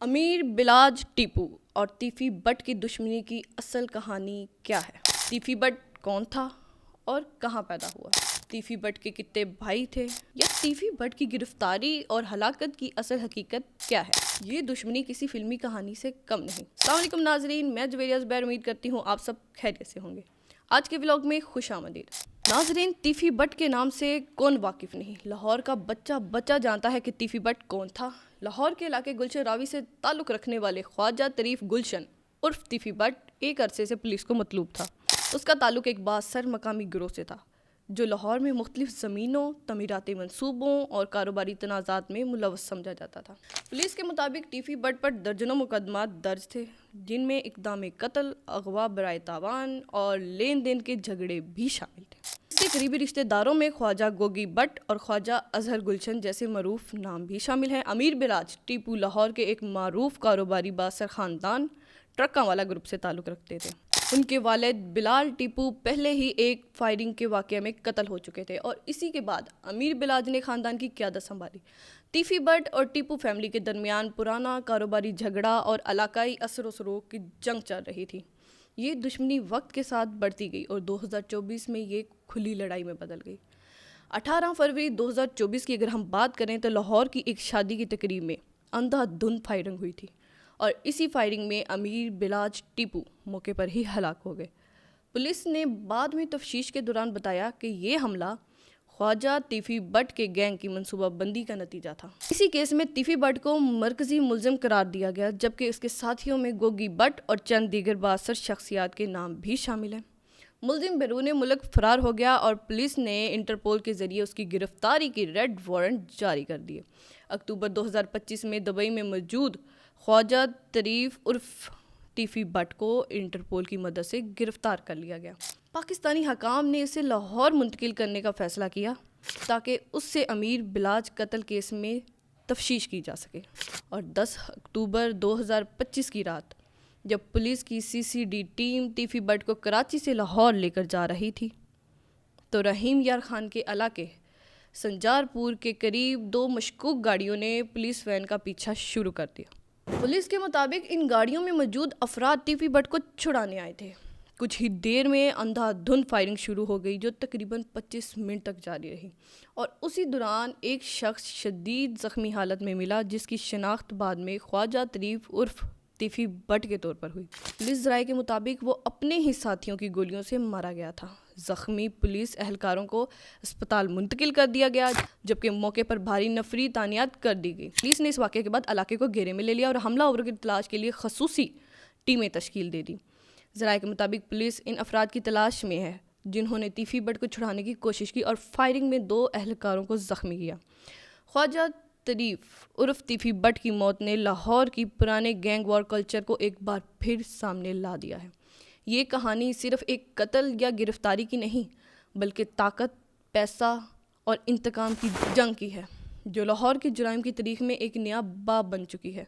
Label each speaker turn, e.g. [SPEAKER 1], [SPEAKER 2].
[SPEAKER 1] امیر بلاج ٹیپو اور تیفی بٹ کی دشمنی کی اصل کہانی کیا ہے؟ تیفی بٹ کون تھا اور کہاں پیدا ہوا؟ تیفی بٹ کے کتنے بھائی تھے؟ یا تیفی بٹ کی گرفتاری اور ہلاکت کی اصل حقیقت کیا ہے؟ یہ دشمنی کسی فلمی کہانی سے کم نہیں۔ السلام علیکم ناظرین، میں جویریہ زبیر، امید کرتی ہوں آپ سب خیریت سے ہوں گے۔ آج کے ولاگ میں خوش آمدید۔ ناظرین، تیفی بٹ کے نام سے کون واقف نہیں؟ لاہور کا بچہ جانتا ہے کہ تیفی بٹ کون تھا۔ لاہور کے علاقے گلشن راوی سے تعلق رکھنے والے خواجہ طریف گلشن عرف تیفی بٹ ایک عرصے سے پولیس کو مطلوب تھا۔ اس کا تعلق ایک بااثر مقامی گروہ سے تھا جو لاہور میں مختلف زمینوں، تعمیراتی منصوبوں اور کاروباری تنازعات میں ملوث سمجھا جاتا تھا۔ پولیس کے مطابق تیفی بٹ پر درجنوں مقدمات درج تھے، جن میں اقدام قتل، اغوا برائے تاوان اور لین دین کے جھگڑے بھی شامل تھے۔ اس کے قریبی رشتہ داروں میں خواجہ گوگی بٹ اور خواجہ اظہر گلشن جیسے معروف نام بھی شامل ہیں۔ امیر بلاج ٹیپو لاہور کے ایک معروف کاروباری بااثر خاندان ٹرکاں والا گروپ سے تعلق رکھتے تھے۔ ان کے والد بلال ٹیپو پہلے ہی ایک فائرنگ کے واقعے میں قتل ہو چکے تھے اور اسی کے بعد امیر بلاج نے خاندان کی قیادت سنبھالی۔ تیفی بٹ اور ٹیپو فیملی کے درمیان پرانا کاروباری جھگڑا اور علاقائی اثر و رسوخ کی جنگ چل رہی تھی۔ یہ دشمنی وقت کے ساتھ بڑھتی گئی اور 2024 میں یہ کھلی لڑائی میں بدل گئی۔ 18 فروری 2024 کی اگر ہم بات کریں تو لاہور کی ایک شادی کی تقریب میں اندھا دھند فائرنگ ہوئی تھی اور اسی فائرنگ میں امیر بلاج ٹیپو موقع پر ہی ہلاک ہو گئے۔ پولیس نے بعد میں تفتیش کے دوران بتایا کہ یہ حملہ خواجہ تیفی بٹ کے گینگ کی منصوبہ بندی کا نتیجہ تھا۔ اسی کیس میں تیفی بٹ کو مرکزی ملزم قرار دیا گیا، جبکہ اس کے ساتھیوں میں گوگی بٹ اور چند دیگر بااثر شخصیات کے نام بھی شامل ہیں۔ ملزم بیرون ملک فرار ہو گیا اور پولیس نے انٹرپول کے ذریعے اس کی گرفتاری کی ریڈ وارنٹ جاری کر دیے۔ اکتوبر 2025 میں دبئی میں موجود خواجہ طریف عرف تیفی بٹ کو انٹرپول کی مدد سے گرفتار کر لیا گیا۔ پاکستانی حکام نے اسے لاہور منتقل کرنے کا فیصلہ کیا تاکہ اس سے امیر بلاج قتل کیس میں تفتیش کی جا سکے۔ اور 10 اکتوبر 2025 کی رات جب پولیس کی CCD ٹیم تیفی بٹ کو کراچی سے لاہور لے کر جا رہی تھی تو رحیم یار خان کے علاقے سنجار پور کے قریب 2 مشکوک گاڑیوں نے پولیس وین کا پیچھا شروع کر دیا۔ پولیس کے مطابق ان گاڑیوں میں موجود افراد تیفی بٹ کو چھڑانے آئے تھے۔ کچھ ہی دیر میں اندھا دھند فائرنگ شروع ہو گئی جو تقریباً 25 منٹ تک جاری رہی اور اسی دوران ایک شخص شدید زخمی حالت میں ملا جس کی شناخت بعد میں خواجہ طریف عرف تیفی بٹ کے طور پر ہوئی۔ پولیس ذرائع کے مطابق وہ اپنے ہی ساتھیوں کی گولیوں سے مارا گیا تھا۔ زخمی پولیس اہلکاروں کو اسپتال منتقل کر دیا گیا، جبکہ موقع پر بھاری نفری تعینات کر دی گئی۔ پولیس نے اس واقعے کے بعد علاقے کو گھیرے میں لے لیا اور حملہ آوروں کی تلاش کے لیے خصوصی ٹیمیں تشکیل دے دی۔ ذرائع کے مطابق پولیس ان افراد کی تلاش میں ہے جنہوں نے تیفی بٹ کو چھڑانے کی کوشش کی اور فائرنگ میں 2 اہلکاروں کو زخمی کیا۔ خواجہ طریف عرف تیفی بٹ کی موت نے لاہور کی پرانے گینگ وار کلچر کو ایک بار پھر سامنے لا دیا ہے۔ یہ کہانی صرف ایک قتل یا گرفتاری کی نہیں بلکہ طاقت، پیسہ اور انتقام کی جنگ کی ہے جو لاہور کے جرائم کی تاریخ میں ایک نیا باب بن چکی ہے۔